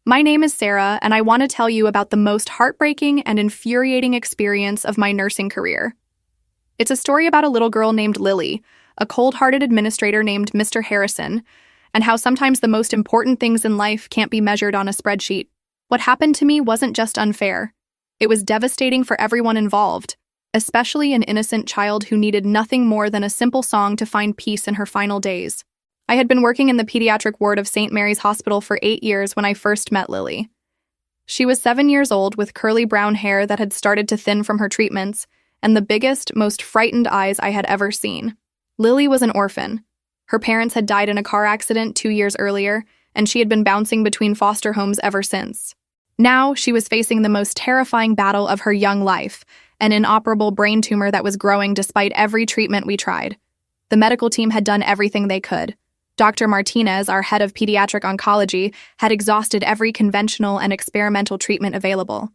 My name is Sarah, and I want to tell you about the most heartbreaking and infuriating experience of my nursing career. It's a story about a little girl named Lily, a cold-hearted administrator named Mr. Harrison, and how sometimes the most important things in life can't be measured on a spreadsheet. What happened to me wasn't just unfair. It was devastating for everyone involved, especially an innocent child who needed nothing more than a simple song to find peace in her final days. I had been working in the pediatric ward of St. Mary's Hospital for 8 years when I first met Lily. She was 7 years old with curly brown hair that had started to thin from her treatments, and the biggest, most frightened eyes I had ever seen. Lily was an orphan. Her parents had died in a car accident 2 years earlier, and she had been bouncing between foster homes ever since. Now, she was facing the most terrifying battle of her young life, an inoperable brain tumor that was growing despite every treatment we tried. The medical team had done everything they could. Dr. Martinez, our head of pediatric oncology, had exhausted every conventional and experimental treatment available.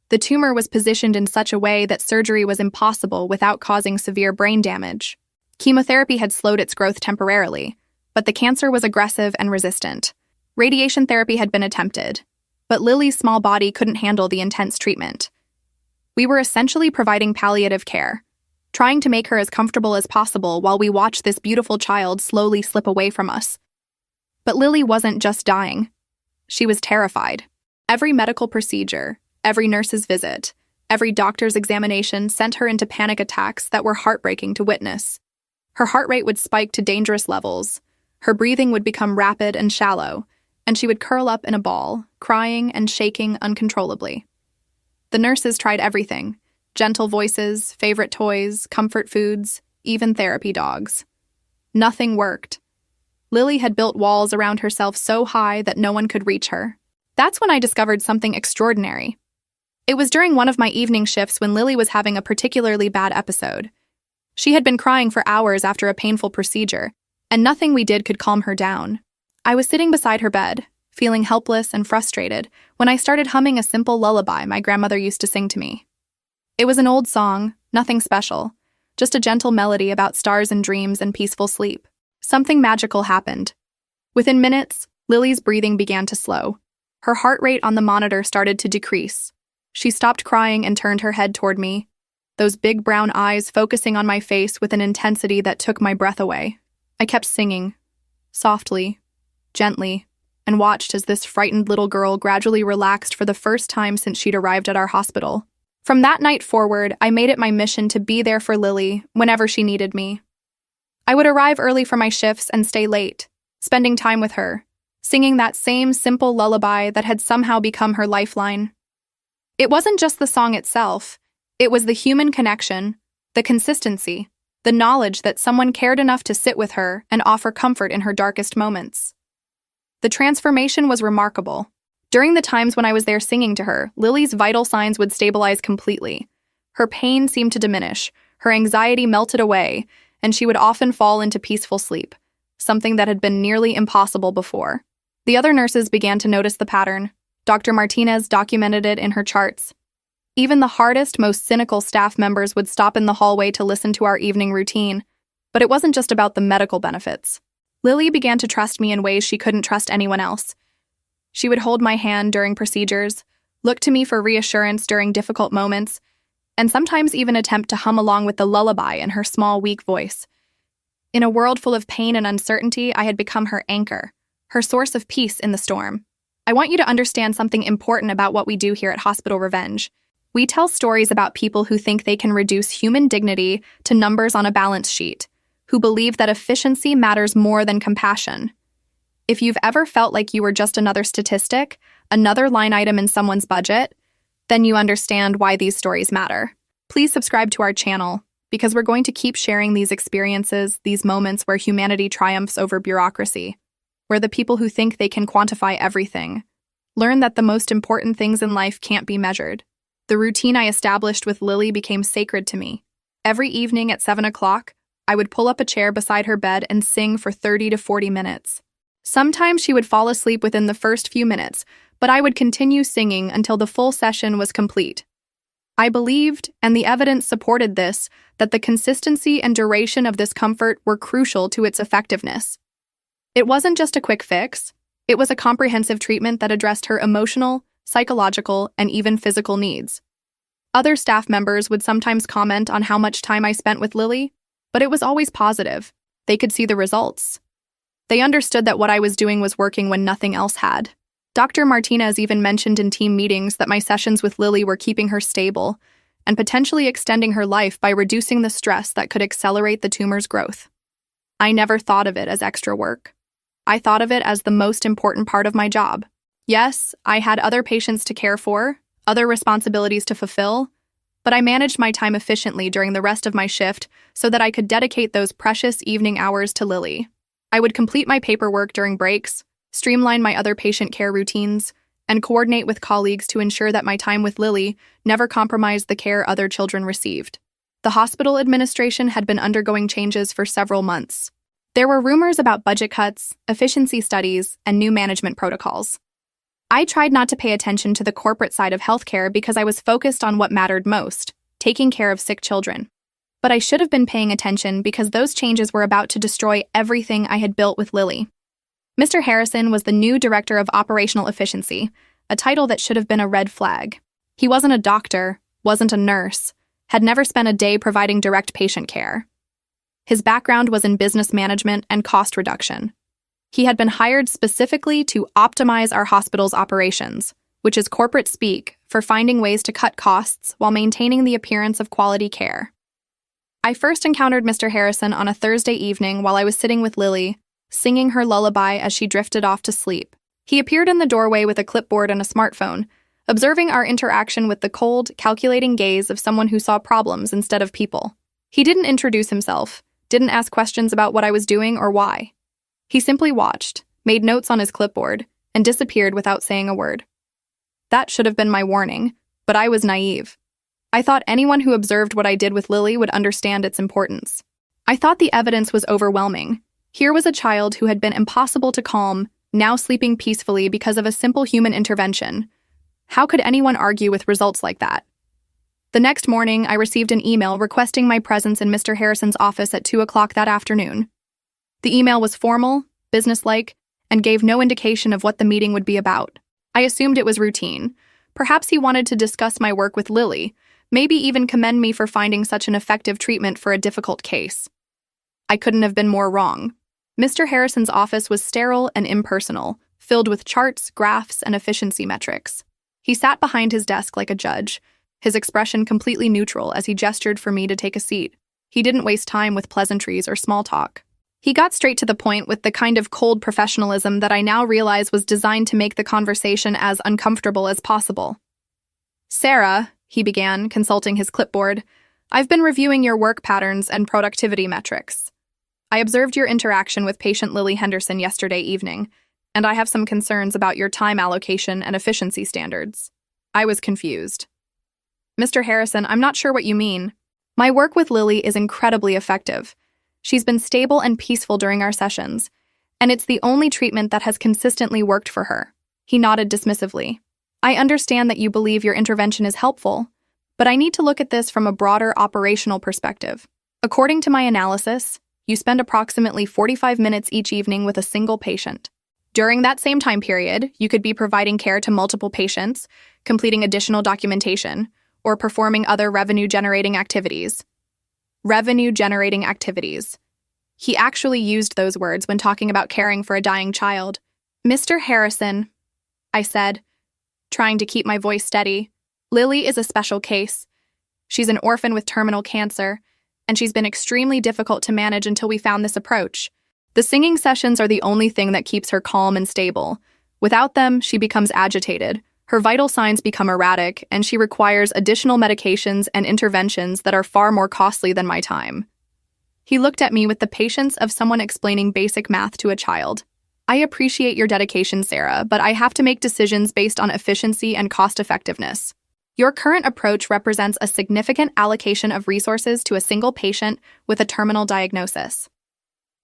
The tumor was positioned in such a way that surgery was impossible without causing severe brain damage. Chemotherapy had slowed its growth temporarily, but the cancer was aggressive and resistant. Radiation therapy had been attempted, but Lily's small body couldn't handle the intense treatment. We were essentially providing palliative care, trying to make her as comfortable as possible while we watched this beautiful child slowly slip away from us. But Lily wasn't just dying. She was terrified. Every medical procedure, every nurse's visit, every doctor's examination sent her into panic attacks that were heartbreaking to witness. Her heart rate would spike to dangerous levels. Her breathing would become rapid and shallow, and she would curl up in a ball, crying and shaking uncontrollably. The nurses tried everything: gentle voices, favorite toys, comfort foods, even therapy dogs. Nothing worked. Lily had built walls around herself so high that no one could reach her. That's when I discovered something extraordinary. It was during one of my evening shifts when Lily was having a particularly bad episode. She had been crying for hours after a painful procedure, and nothing we did could calm her down. I was sitting beside her bed, feeling helpless and frustrated, when I started humming a simple lullaby my grandmother used to sing to me. It was an old song, nothing special, just a gentle melody about stars and dreams and peaceful sleep. Something magical happened. Within minutes, Lily's breathing began to slow. Her heart rate on the monitor started to decrease. She stopped crying and turned her head toward me, those big brown eyes focusing on my face with an intensity that took my breath away. I kept singing, softly, gently, and watched as this frightened little girl gradually relaxed for the first time since she'd arrived at our hospital. From that night forward, I made it my mission to be there for Lily whenever she needed me. I would arrive early for my shifts and stay late, spending time with her, singing that same simple lullaby that had somehow become her lifeline. It wasn't just the song itself, it was the human connection, the consistency, the knowledge that someone cared enough to sit with her and offer comfort in her darkest moments. The transformation was remarkable. During the times when I was there singing to her, Lily's vital signs would stabilize completely. Her pain seemed to diminish, her anxiety melted away, and she would often fall into peaceful sleep, something that had been nearly impossible before. The other nurses began to notice the pattern. Dr. Martinez documented it in her charts. Even the hardest, most cynical staff members would stop in the hallway to listen to our evening routine. But it wasn't just about the medical benefits. Lily began to trust me in ways she couldn't trust anyone else. She would hold my hand during procedures, look to me for reassurance during difficult moments, and sometimes even attempt to hum along with the lullaby in her small, weak voice. In a world full of pain and uncertainty, I had become her anchor, her source of peace in the storm. I want you to understand something important about what we do here at Hospital Revenge. We tell stories about people who think they can reduce human dignity to numbers on a balance sheet, who believe that efficiency matters more than compassion. If you've ever felt like you were just another statistic, another line item in someone's budget, then you understand why these stories matter. Please subscribe to our channel, because we're going to keep sharing these experiences, these moments where humanity triumphs over bureaucracy, where the people who think they can quantify everything learn that the most important things in life can't be measured. The routine I established with Lily became sacred to me. Every evening at 7 o'clock, I would pull up a chair beside her bed and sing for 30 to 40 minutes. Sometimes she would fall asleep within the first few minutes, but I would continue singing until the full session was complete. I believed, and the evidence supported this, that the consistency and duration of this comfort were crucial to its effectiveness. It wasn't just a quick fix. It was a comprehensive treatment that addressed her emotional, psychological, and even physical needs. Other staff members would sometimes comment on how much time I spent with Lily, but it was always positive. They could see the results. They understood that what I was doing was working when nothing else had. Dr. Martinez even mentioned in team meetings that my sessions with Lily were keeping her stable and potentially extending her life by reducing the stress that could accelerate the tumor's growth. I never thought of it as extra work. I thought of it as the most important part of my job. Yes, I had other patients to care for, other responsibilities to fulfill, but I managed my time efficiently during the rest of my shift so that I could dedicate those precious evening hours to Lily. I would complete my paperwork during breaks, streamline my other patient care routines, and coordinate with colleagues to ensure that my time with Lily never compromised the care other children received. The hospital administration had been undergoing changes for several months. There were rumors about budget cuts, efficiency studies, and new management protocols. I tried not to pay attention to the corporate side of healthcare because I was focused on what mattered most, taking care of sick children. But I should have been paying attention because those changes were about to destroy everything I had built with Lily. Mr. Harrison was the new Director of Operational Efficiency, a title that should have been a red flag. He wasn't a doctor, wasn't a nurse, had never spent a day providing direct patient care. His background was in business management and cost reduction. He had been hired specifically to optimize our hospital's operations, which is corporate speak for finding ways to cut costs while maintaining the appearance of quality care. I first encountered Mr. Harrison on a Thursday evening while I was sitting with Lily, singing her lullaby as she drifted off to sleep. He appeared in the doorway with a clipboard and a smartphone, observing our interaction with the cold, calculating gaze of someone who saw problems instead of people. He didn't introduce himself, didn't ask questions about what I was doing or why. He simply watched, made notes on his clipboard, and disappeared without saying a word. That should have been my warning, but I was naive. I thought anyone who observed what I did with Lily would understand its importance. I thought the evidence was overwhelming. Here was a child who had been impossible to calm, now sleeping peacefully because of a simple human intervention. How could anyone argue with results like that? The next morning, I received an email requesting my presence in Mr. Harrison's office at 2 o'clock that afternoon. The email was formal, businesslike, and gave no indication of what the meeting would be about. I assumed it was routine. Perhaps he wanted to discuss my work with Lily, maybe even commend me for finding such an effective treatment for a difficult case. I couldn't have been more wrong. Mr. Harrison's office was sterile and impersonal, filled with charts, graphs, and efficiency metrics. He sat behind his desk like a judge, his expression completely neutral as he gestured for me to take a seat. He didn't waste time with pleasantries or small talk. He got straight to the point with the kind of cold professionalism that I now realize was designed to make the conversation as uncomfortable as possible. "Sarah," he began, consulting his clipboard, "I've been reviewing your work patterns and productivity metrics. I observed your interaction with patient Lily Henderson yesterday evening, and I have some concerns about your time allocation and efficiency standards." I was confused. "Mr. Harrison, I'm not sure what you mean. My work with Lily is incredibly effective. She's been stable and peaceful during our sessions, and it's the only treatment that has consistently worked for her." He nodded dismissively. "I understand that you believe your intervention is helpful, but I need to look at this from a broader operational perspective. According to my analysis, you spend approximately 45 minutes each evening with a single patient. During that same time period, you could be providing care to multiple patients, completing additional documentation, or performing other revenue-generating activities." Revenue-generating activities. He actually used those words when talking about caring for a dying child. "Mr. Harrison," I said, trying to keep my voice steady, "Lily is a special case. She's an orphan with terminal cancer, and she's been extremely difficult to manage until we found this approach. The singing sessions are the only thing that keeps her calm and stable. Without them, she becomes agitated. Her vital signs become erratic, and she requires additional medications and interventions that are far more costly than my time." He looked at me with the patience of someone explaining basic math to a child. "I appreciate your dedication, Sarah, but I have to make decisions based on efficiency and cost-effectiveness. Your current approach represents a significant allocation of resources to a single patient with a terminal diagnosis.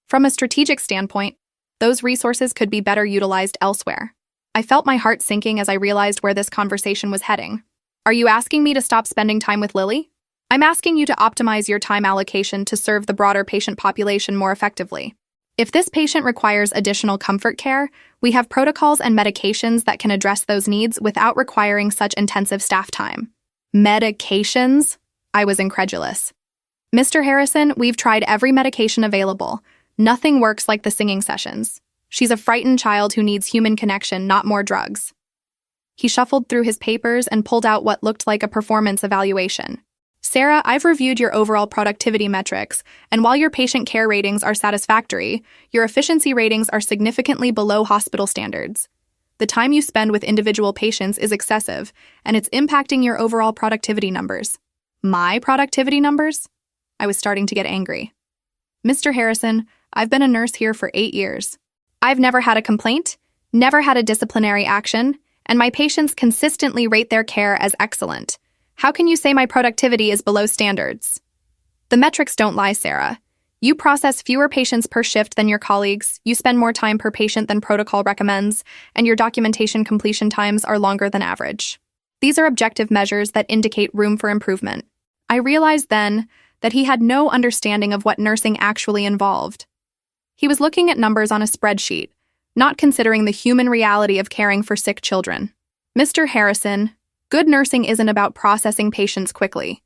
From a strategic standpoint, those resources could be better utilized elsewhere." I felt my heart sinking as I realized where this conversation was heading. "Are you asking me to stop spending time with Lily? I'm asking you to optimize your time allocation to serve the broader patient population more effectively." If this patient requires additional comfort care, we have protocols and medications that can address those needs without requiring such intensive staff time. Medications? I was incredulous. Mr. Harrison, we've tried every medication available. Nothing works like the singing sessions. She's a frightened child who needs human connection, not more drugs. He shuffled through his papers and pulled out what looked like a performance evaluation. Sarah, I've reviewed your overall productivity metrics, and while your patient care ratings are satisfactory, your efficiency ratings are significantly below hospital standards. The time you spend with individual patients is excessive, and it's impacting your overall productivity numbers. My productivity numbers? I was starting to get angry. Mr. Harrison, I've been a nurse here for 8 years. I've never had a complaint, never had a disciplinary action, and my patients consistently rate their care as excellent. How can you say my productivity is below standards? The metrics don't lie, Sarah. You process fewer patients per shift than your colleagues, you spend more time per patient than protocol recommends, and your documentation completion times are longer than average. These are objective measures that indicate room for improvement. I realized then that he had no understanding of what nursing actually involved. He was looking at numbers on a spreadsheet, not considering the human reality of caring for sick children. Mr. Harrison, good nursing isn't about processing patients quickly.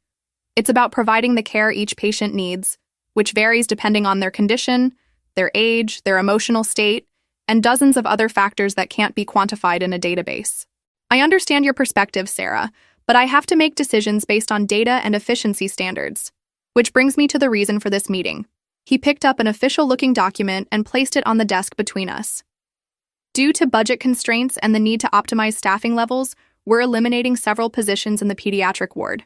It's about providing the care each patient needs, which varies depending on their condition, their age, their emotional state, and dozens of other factors that can't be quantified in a database. I understand your perspective, Sarah, but I have to make decisions based on data and efficiency standards. Which brings me to the reason for this meeting. He picked up an official-looking document and placed it on the desk between us. Due to budget constraints and the need to optimize staffing levels, we're eliminating several positions in the pediatric ward.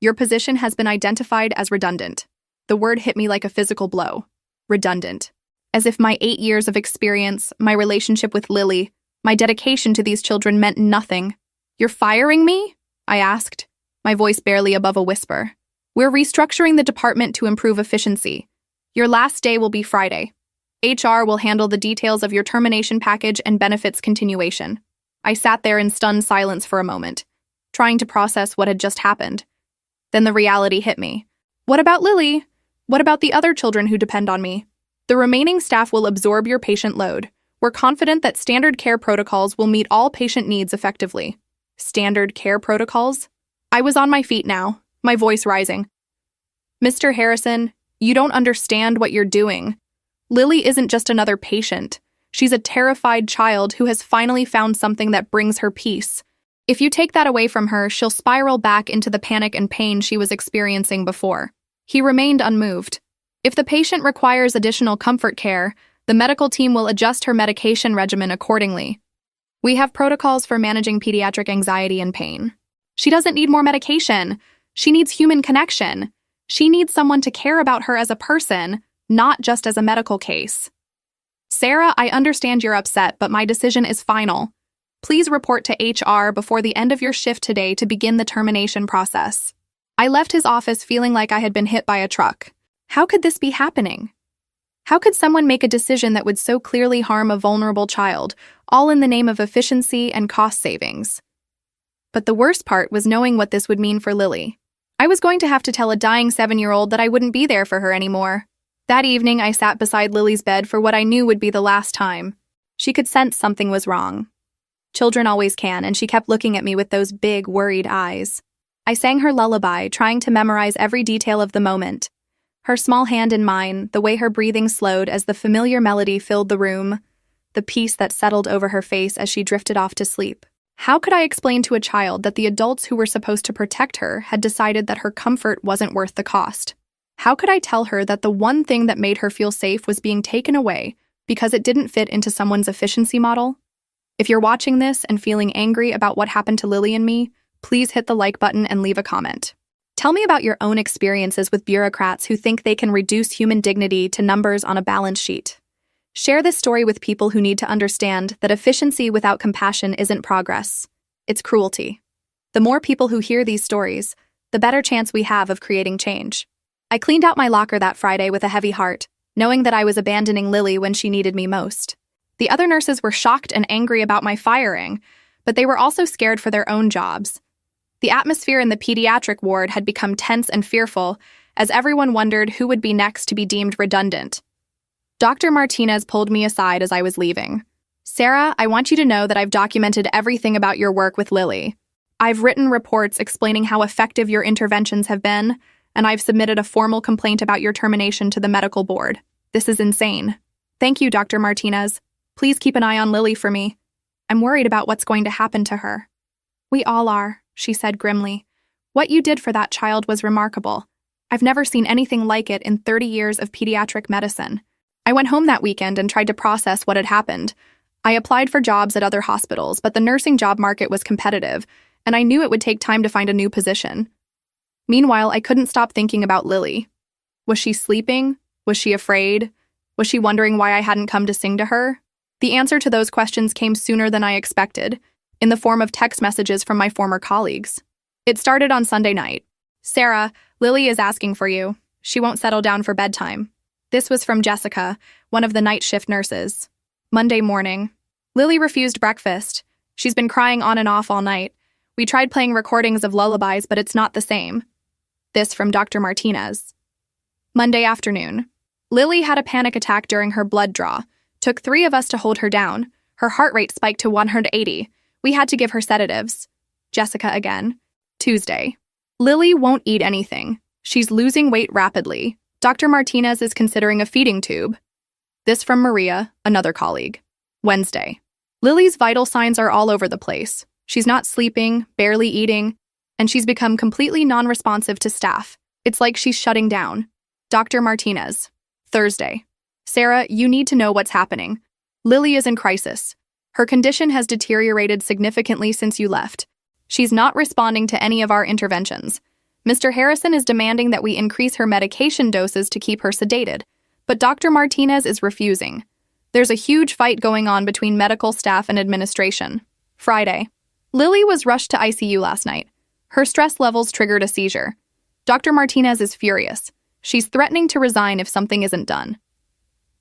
Your position has been identified as redundant. The word hit me like a physical blow. Redundant. As if my 8 years of experience, my relationship with Lily, my dedication to these children meant nothing. You're firing me? I asked, my voice barely above a whisper. We're restructuring the department to improve efficiency. Your last day will be Friday. HR will handle the details of your termination package and benefits continuation. I sat there in stunned silence for a moment, trying to process what had just happened. Then the reality hit me. What about Lily? What about the other children who depend on me? The remaining staff will absorb your patient load. We're confident that standard care protocols will meet all patient needs effectively. Standard care protocols? I was on my feet now, my voice rising. Mr. Harrison, you don't understand what you're doing. Lily isn't just another patient. She's a terrified child who has finally found something that brings her peace. If you take that away from her, she'll spiral back into the panic and pain she was experiencing before. He remained unmoved. If the patient requires additional comfort care, the medical team will adjust her medication regimen accordingly. We have protocols for managing pediatric anxiety and pain. She doesn't need more medication. She needs human connection. She needs someone to care about her as a person, not just as a medical case. Sarah, I understand you're upset, but my decision is final. Please report to HR before the end of your shift today to begin the termination process. I left his office feeling like I had been hit by a truck. How could this be happening? How could someone make a decision that would so clearly harm a vulnerable child, all in the name of efficiency and cost savings? But the worst part was knowing what this would mean for Lily. I was going to have to tell a dying 7-year-old that I wouldn't be there for her anymore. That evening, I sat beside Lily's bed for what I knew would be the last time. She could sense something was wrong. Children always can, and she kept looking at me with those big, worried eyes. I sang her lullaby, trying to memorize every detail of the moment. Her small hand in mine, the way her breathing slowed as the familiar melody filled the room, the peace that settled over her face as she drifted off to sleep. How could I explain to a child that the adults who were supposed to protect her had decided that her comfort wasn't worth the cost? How could I tell her that the one thing that made her feel safe was being taken away because it didn't fit into someone's efficiency model? If you're watching this and feeling angry about what happened to Lily and me, please hit the like button and leave a comment. Tell me about your own experiences with bureaucrats who think they can reduce human dignity to numbers on a balance sheet. Share this story with people who need to understand that efficiency without compassion isn't progress. It's cruelty. The more people who hear these stories, the better chance we have of creating change. I cleaned out my locker that Friday with a heavy heart, knowing that I was abandoning Lily when she needed me most. The other nurses were shocked and angry about my firing, but they were also scared for their own jobs. The atmosphere in the pediatric ward had become tense and fearful, as everyone wondered who would be next to be deemed redundant. Dr. Martinez pulled me aside as I was leaving. Sarah, I want you to know that I've documented everything about your work with Lily. I've written reports explaining how effective your interventions have been, and I've submitted a formal complaint about your termination to the medical board. This is insane. Thank you, Dr. Martinez. Please keep an eye on Lily for me. I'm worried about what's going to happen to her. We all are, she said grimly. What you did for that child was remarkable. I've never seen anything like it in 30 years of pediatric medicine. I went home that weekend and tried to process what had happened. I applied for jobs at other hospitals, but the nursing job market was competitive, and I knew it would take time to find a new position. Meanwhile, I couldn't stop thinking about Lily. Was she sleeping? Was she afraid? Was she wondering why I hadn't come to sing to her? The answer to those questions came sooner than I expected, in the form of text messages from my former colleagues. It started on Sunday night. Sarah, Lily is asking for you. She won't settle down for bedtime. This was from Jessica, one of the night shift nurses. Monday morning. Lily refused breakfast. She's been crying on and off all night. We tried playing recordings of lullabies, but it's not the same. This from Dr. Martinez. Monday afternoon. Lily had a panic attack during her blood draw. Took 3 of us to hold her down. Her heart rate spiked to 180. We had to give her sedatives. Jessica again. Tuesday. Lily won't eat anything. She's losing weight rapidly. Dr. Martinez is considering a feeding tube. This from Maria, another colleague. Wednesday. Lily's vital signs are all over the place. She's not sleeping, barely eating, and she's become completely non-responsive to staff. It's like she's shutting down. Dr. Martinez. Thursday. Sarah, you need to know what's happening. Lily is in crisis. Her condition has deteriorated significantly since you left. She's not responding to any of our interventions. Mr. Harrison is demanding that we increase her medication doses to keep her sedated, but Dr. Martinez is refusing. There's a huge fight going on between medical staff and administration. Friday. Lily was rushed to ICU last night. Her stress levels triggered a seizure. Dr. Martinez is furious. She's threatening to resign if something isn't done.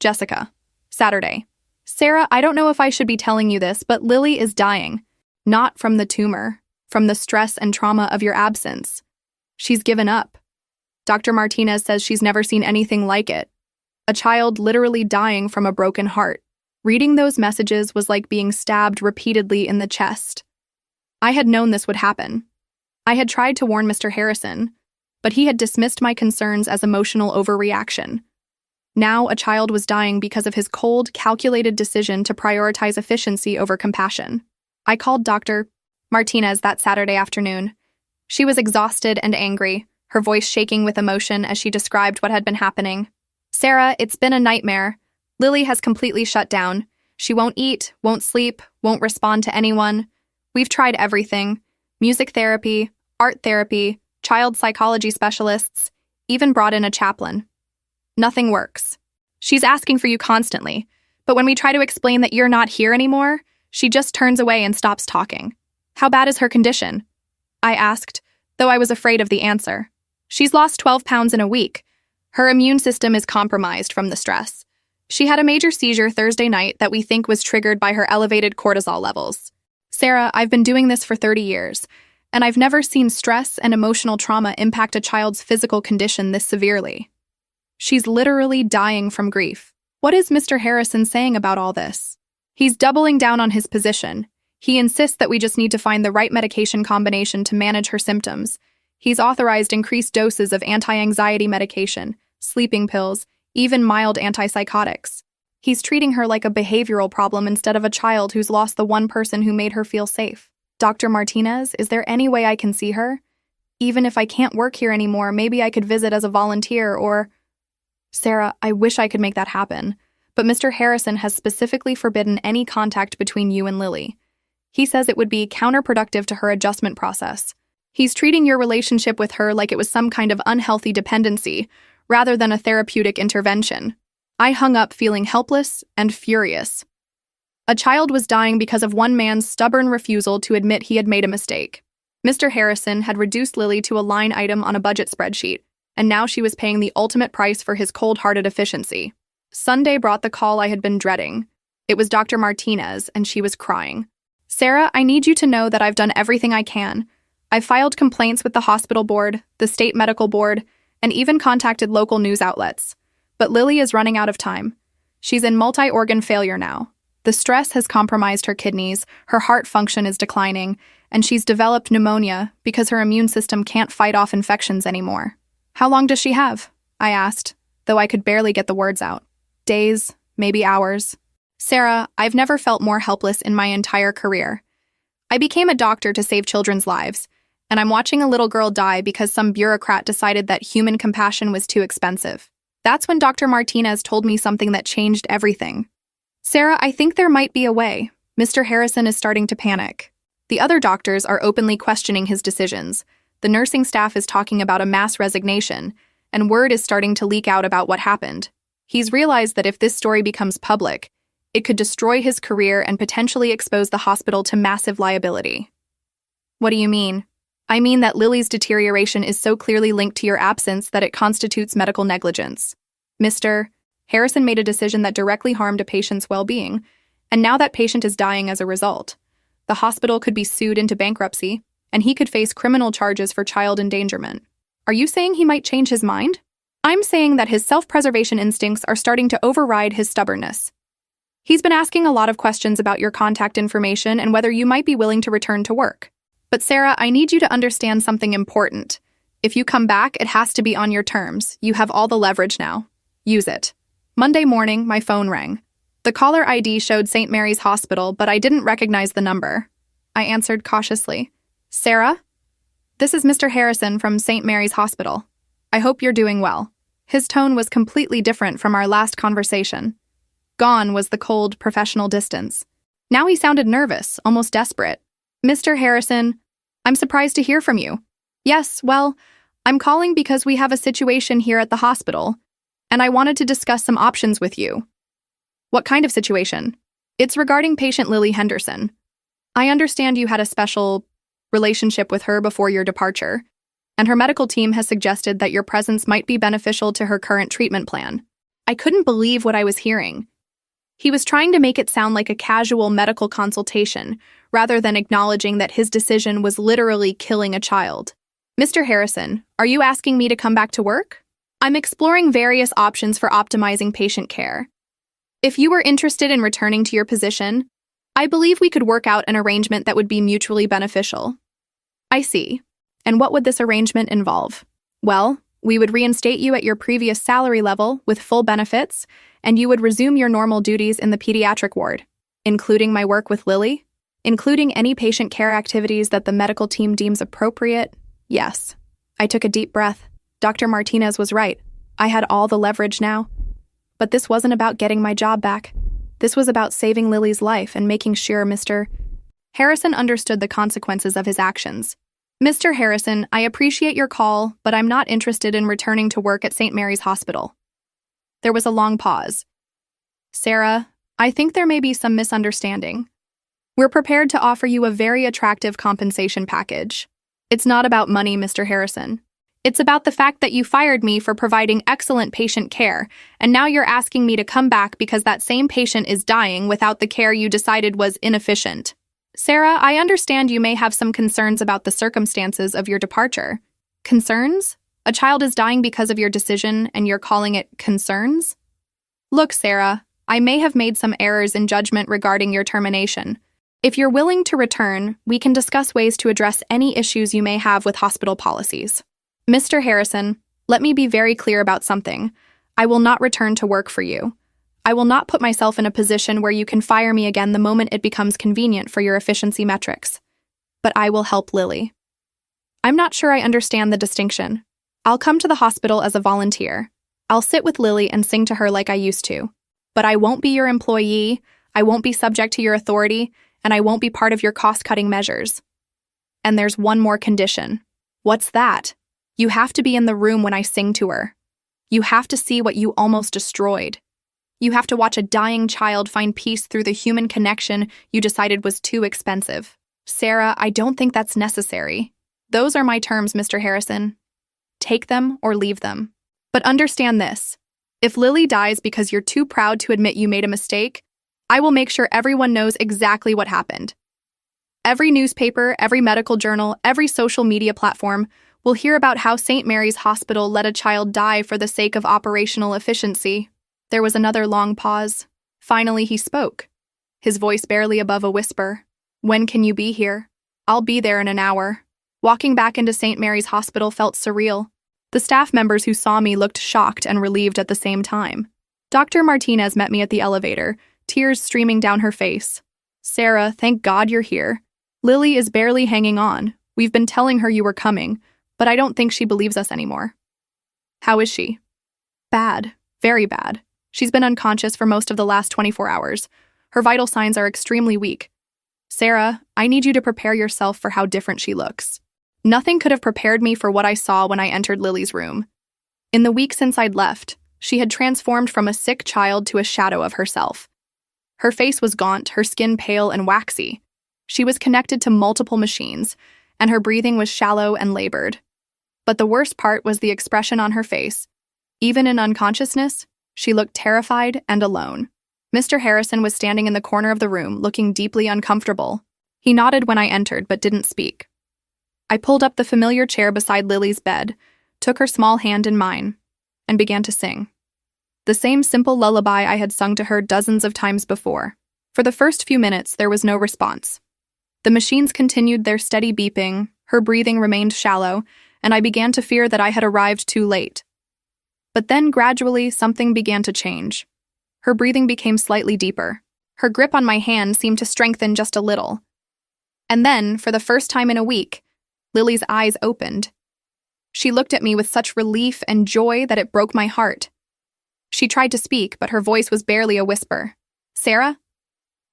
Jessica. Saturday. Sarah, I don't know if I should be telling you this, but Lily is dying. Not from the tumor, from the stress and trauma of your absence. She's given up. Dr. Martinez says she's never seen anything like it. A child literally dying from a broken heart. Reading those messages was like being stabbed repeatedly in the chest. I had known this would happen. I had tried to warn Mr. Harrison, but he had dismissed my concerns as emotional overreaction. Now a child was dying because of his cold, calculated decision to prioritize efficiency over compassion. I called Dr. Martinez that Saturday afternoon. She was exhausted and angry, her voice shaking with emotion as she described what had been happening. Sarah, it's been a nightmare. Lily has completely shut down. She won't eat, won't sleep, won't respond to anyone. We've tried everything. Music therapy, art therapy, child psychology specialists, even brought in a chaplain. Nothing works. She's asking for you constantly, but when we try to explain that you're not here anymore, she just turns away and stops talking. How bad is her condition? I asked, though I was afraid of the answer. She's lost 12 pounds in a week. Her immune system is compromised from the stress. She had a major seizure Thursday night that we think was triggered by her elevated cortisol levels. Sarah, I've been doing this for 30 years, and I've never seen stress and emotional trauma impact a child's physical condition this severely. She's literally dying from grief. What is Mr. Harrison saying about all this? He's doubling down on his position. He insists that we just need to find the right medication combination to manage her symptoms. He's authorized increased doses of anti-anxiety medication, sleeping pills, even mild antipsychotics. He's treating her like a behavioral problem instead of a child who's lost the one person who made her feel safe. Dr. Martinez, is there any way I can see her? Even if I can't work here anymore, maybe I could visit as a volunteer or... Sarah, I wish I could make that happen, but Mr. Harrison has specifically forbidden any contact between you and Lily. He says it would be counterproductive to her adjustment process. He's treating your relationship with her like it was some kind of unhealthy dependency, rather than a therapeutic intervention. I hung up feeling helpless and furious. A child was dying because of one man's stubborn refusal to admit he had made a mistake. Mr. Harrison had reduced Lily to a line item on a budget spreadsheet, and now she was paying the ultimate price for his cold-hearted efficiency. Sunday brought the call I had been dreading. It was Dr. Martinez, and she was crying. Sarah, I need you to know that I've done everything I can. I've filed complaints with the hospital board, the state medical board, and even contacted local news outlets. But Lily is running out of time. She's in multi-organ failure now. The stress has compromised her kidneys, her heart function is declining, and she's developed pneumonia because her immune system can't fight off infections anymore. How long does she have? I asked, though I could barely get the words out. Days, maybe hours. Sarah, I've never felt more helpless in my entire career. I became a doctor to save children's lives, and I'm watching a little girl die because some bureaucrat decided that human compassion was too expensive. That's when Dr. Martinez told me something that changed everything. Sarah, I think there might be a way. Mr. Harrison is starting to panic. The other doctors are openly questioning his decisions. The nursing staff is talking about a mass resignation, and word is starting to leak out about what happened. He's realized that if this story becomes public, it could destroy his career and potentially expose the hospital to massive liability. What do you mean? I mean that Lily's deterioration is so clearly linked to your absence that it constitutes medical negligence. Mr. Harrison made a decision that directly harmed a patient's well-being, and now that patient is dying as a result. The hospital could be sued into bankruptcy, and he could face criminal charges for child endangerment. Are you saying he might change his mind? I'm saying that his self-preservation instincts are starting to override his stubbornness. He's been asking a lot of questions about your contact information and whether you might be willing to return to work. But Sarah, I need you to understand something important. If you come back, it has to be on your terms. You have all the leverage now. Use it. Monday morning, my phone rang. The caller ID showed St. Mary's Hospital, but I didn't recognize the number. I answered cautiously. Sarah? This is Mr. Harrison from St. Mary's Hospital. I hope you're doing well. His tone was completely different from our last conversation. Gone was the cold, professional distance. Now he sounded nervous, almost desperate. Mr. Harrison, I'm surprised to hear from you. Yes, well, I'm calling because we have a situation here at the hospital, and I wanted to discuss some options with you. What kind of situation? It's regarding patient Lily Henderson. I understand you had a special relationship with her before your departure, and her medical team has suggested that your presence might be beneficial to her current treatment plan. I couldn't believe what I was hearing. He was trying to make it sound like a casual medical consultation, rather than acknowledging that his decision was literally killing a child. Mr. Harrison, are you asking me to come back to work? I'm exploring various options for optimizing patient care. If you were interested in returning to your position, I believe we could work out an arrangement that would be mutually beneficial. I see. And what would this arrangement involve? Well, we would reinstate you at your previous salary level with full benefits, and you would resume your normal duties in the pediatric ward, including my work with Lily, including any patient care activities that the medical team deems appropriate. Yes. I took a deep breath. Dr. Martinez was right. I had all the leverage now. But this wasn't about getting my job back. This was about saving Lily's life and making sure Mr. Harrison understood the consequences of his actions. Mr. Harrison, I appreciate your call, but I'm not interested in returning to work at St. Mary's Hospital. There was a long pause. Sarah, I think there may be some misunderstanding. We're prepared to offer you a very attractive compensation package. It's not about money, Mr. Harrison. It's about the fact that you fired me for providing excellent patient care, and now you're asking me to come back because that same patient is dying without the care you decided was inefficient. Sarah, I understand you may have some concerns about the circumstances of your departure. Concerns? A child is dying because of your decision, and you're calling it concerns? Look, Sarah, I may have made some errors in judgment regarding your termination. If you're willing to return, we can discuss ways to address any issues you may have with hospital policies. Mr. Harrison, let me be very clear about something. I will not return to work for you. I will not put myself in a position where you can fire me again the moment it becomes convenient for your efficiency metrics. But I will help Lily. I'm not sure I understand the distinction. I'll come to the hospital as a volunteer. I'll sit with Lily and sing to her like I used to. But I won't be your employee, I won't be subject to your authority, and I won't be part of your cost-cutting measures. And there's one more condition. What's that? You have to be in the room when I sing to her. You have to see what you almost destroyed. You have to watch a dying child find peace through the human connection you decided was too expensive. Sarah, I don't think that's necessary. Those are my terms, Mr. Harrison. Take them or leave them. But understand this. If Lily dies because you're too proud to admit you made a mistake, I will make sure everyone knows exactly what happened. Every newspaper, every medical journal, every social media platform will hear about how St. Mary's Hospital let a child die for the sake of operational efficiency. There was another long pause. Finally, he spoke, his voice barely above a whisper. "When can you be here?" "I'll be there in an hour." Walking back into St. Mary's Hospital felt surreal. The staff members who saw me looked shocked and relieved at the same time. Dr. Martinez met me at the elevator, tears streaming down her face. "Sarah, thank God you're here. Lily is barely hanging on. We've been telling her you were coming, but I don't think she believes us anymore." "How is she?" "Bad. Very bad. She's been unconscious for most of the last 24 hours. Her vital signs are extremely weak. Sarah, I need you to prepare yourself for how different she looks." Nothing could have prepared me for what I saw when I entered Lily's room. In the week since I'd left, she had transformed from a sick child to a shadow of herself. Her face was gaunt, her skin pale and waxy. She was connected to multiple machines, and her breathing was shallow and labored. But the worst part was the expression on her face. Even in unconsciousness, she looked terrified and alone. Mr. Harrison was standing in the corner of the room, looking deeply uncomfortable. He nodded when I entered, but didn't speak. I pulled up the familiar chair beside Lily's bed, took her small hand in mine, and began to sing. The same simple lullaby I had sung to her dozens of times before. For the first few minutes, there was no response. The machines continued their steady beeping, her breathing remained shallow, and I began to fear that I had arrived too late. But then, gradually, something began to change. Her breathing became slightly deeper. Her grip on my hand seemed to strengthen just a little. And then, for the first time in a week, Lily's eyes opened. She looked at me with such relief and joy that it broke my heart. She tried to speak, but her voice was barely a whisper. "Sarah?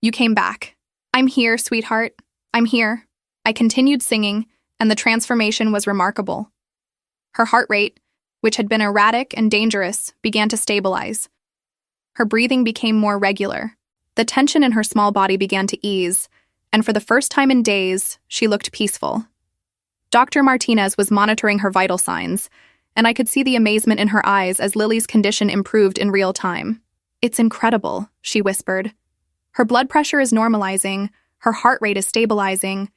You came back. I'm here, sweetheart. I'm here." I continued singing, and the transformation was remarkable. Her heart rate, which had been erratic and dangerous, began to stabilize. Her breathing became more regular. The tension in her small body began to ease, and for the first time in days, she looked peaceful. Dr. Martinez was monitoring her vital signs, and I could see the amazement in her eyes as Lily's condition improved in real time. "It's incredible," she whispered. "Her blood pressure is normalizing, her heart rate is stabilizing,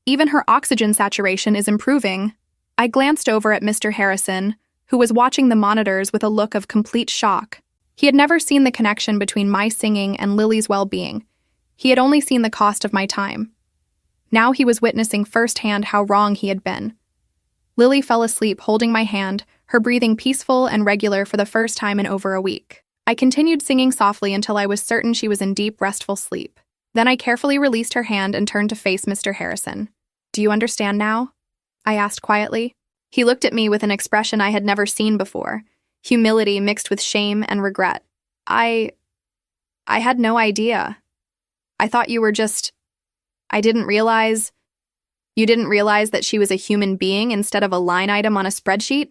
even her oxygen saturation is improving." I glanced over at Mr. Harrison, who was watching the monitors with a look of complete shock. He had never seen the connection between my singing and Lily's well-being. He had only seen the cost of my time. Now he was witnessing firsthand how wrong he had been. Lily fell asleep holding my hand, her breathing peaceful and regular for the first time in over a week. I continued singing softly until I was certain she was in deep, restful sleep. Then I carefully released her hand and turned to face Mr. Harrison. "Do you understand now?" I asked quietly. He looked at me with an expression I had never seen before, humility mixed with shame and regret. I had no idea. I thought you were just... I didn't realize... You didn't realize that she was a human being instead of a line item on a spreadsheet?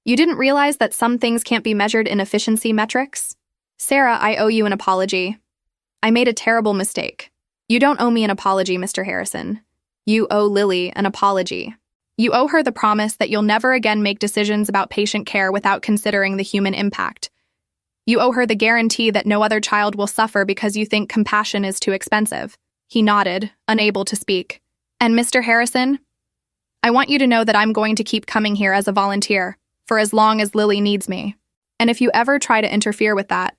You didn't realize that some things can't be measured in efficiency metrics? Sarah, I owe you an apology. I made a terrible mistake. You don't owe me an apology, Mr. Harrison. You owe Lily an apology. You owe her the promise that you'll never again make decisions about patient care without considering the human impact. You owe her the guarantee that no other child will suffer because you think compassion is too expensive. He nodded, unable to speak. And Mr. Harrison, I want you to know that I'm going to keep coming here as a volunteer for as long as Lily needs me. And if you ever try to interfere with that,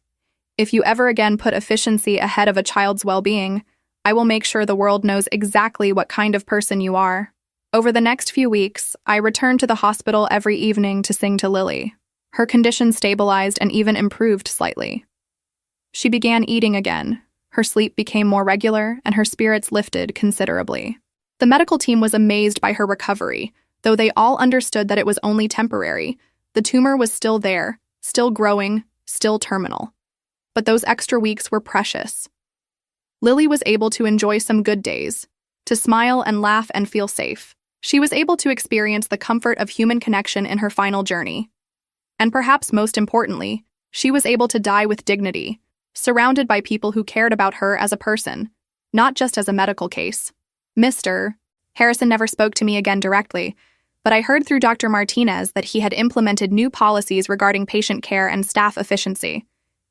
if you ever again put efficiency ahead of a child's well-being, I will make sure the world knows exactly what kind of person you are. Over the next few weeks, I returned to the hospital every evening to sing to Lily. Her condition stabilized and even improved slightly. She began eating again. Her sleep became more regular, and her spirits lifted considerably. The medical team was amazed by her recovery, though they all understood that it was only temporary. The tumor was still there, still growing, still terminal. But those extra weeks were precious. Lily was able to enjoy some good days, to smile and laugh and feel safe. She was able to experience the comfort of human connection in her final journey. And perhaps most importantly, she was able to die with dignity, surrounded by people who cared about her as a person, not just as a medical case. Mr. Harrison never spoke to me again directly, but I heard through Dr. Martinez that he had implemented new policies regarding patient care and staff efficiency.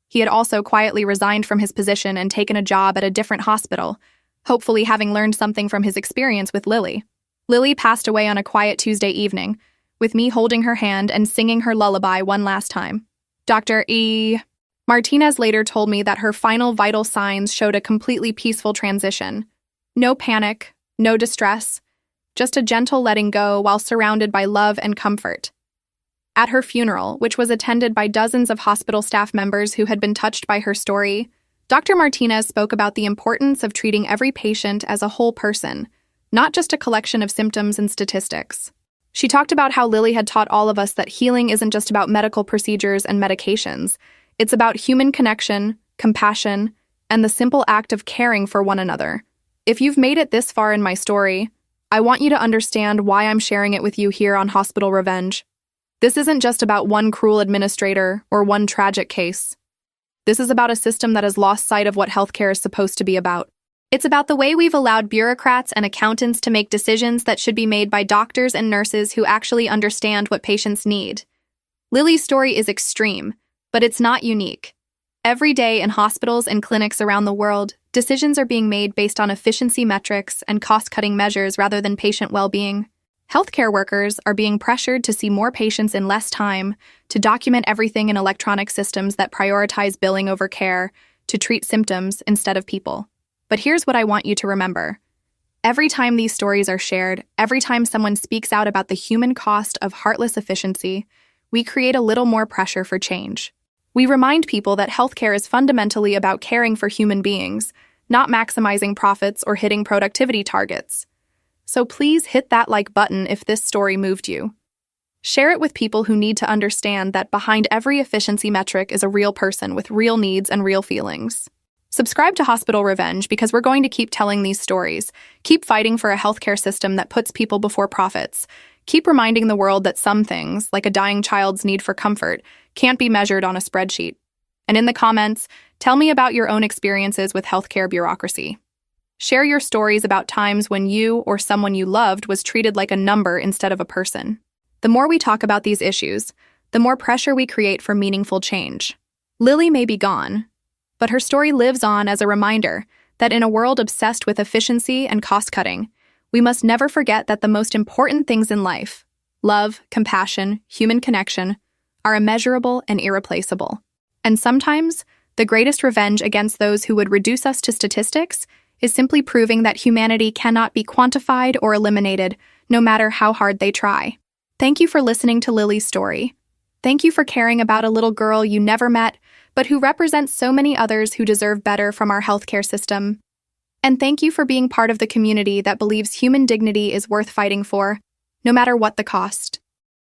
He had also quietly resigned from his position and taken a job at a different hospital, hopefully having learned something from his experience with Lily. Lily passed away on a quiet Tuesday evening, with me holding her hand and singing her lullaby one last time. Dr. Martinez later told me that her final vital signs showed a completely peaceful transition. No panic, no distress, just a gentle letting go while surrounded by love and comfort. At her funeral, which was attended by dozens of hospital staff members who had been touched by her story, Dr. Martinez spoke about the importance of treating every patient as a whole person, not just a collection of symptoms and statistics. She talked about how Lily had taught all of us that healing isn't just about medical procedures and medications. It's about human connection, compassion, and the simple act of caring for one another. If you've made it this far in my story, I want you to understand why I'm sharing it with you here on Hospital Revenge. This isn't just about one cruel administrator or one tragic case. This is about a system that has lost sight of what healthcare is supposed to be about. It's about the way we've allowed bureaucrats and accountants to make decisions that should be made by doctors and nurses who actually understand what patients need. Lily's story is extreme, but it's not unique. Every day in hospitals and clinics around the world, decisions are being made based on efficiency metrics and cost-cutting measures rather than patient well-being. Healthcare workers are being pressured to see more patients in less time, to document everything in electronic systems that prioritize billing over care, to treat symptoms instead of people. But here's what I want you to remember. Every time these stories are shared, every time someone speaks out about the human cost of heartless efficiency, we create a little more pressure for change. We remind people that healthcare is fundamentally about caring for human beings, not maximizing profits or hitting productivity targets. So please hit that like button if this story moved you. Share it with people who need to understand that behind every efficiency metric is a real person with real needs and real feelings. Subscribe to Hospital Revenge because we're going to keep telling these stories, keep fighting for a healthcare system that puts people before profits, keep reminding the world that some things, like a dying child's need for comfort, can't be measured on a spreadsheet. And in the comments, tell me about your own experiences with healthcare bureaucracy. Share your stories about times when you or someone you loved was treated like a number instead of a person. The more we talk about these issues, the more pressure we create for meaningful change. Lily may be gone, but her story lives on as a reminder that in a world obsessed with efficiency and cost-cutting, we must never forget that the most important things in life, love, compassion, human connection, are immeasurable and irreplaceable. And sometimes, the greatest revenge against those who would reduce us to statistics is simply proving that humanity cannot be quantified or eliminated, no matter how hard they try. Thank you for listening to Lily's story. Thank you for caring about a little girl you never met, but who represents so many others who deserve better from our healthcare system. And thank you for being part of the community that believes human dignity is worth fighting for, no matter what the cost.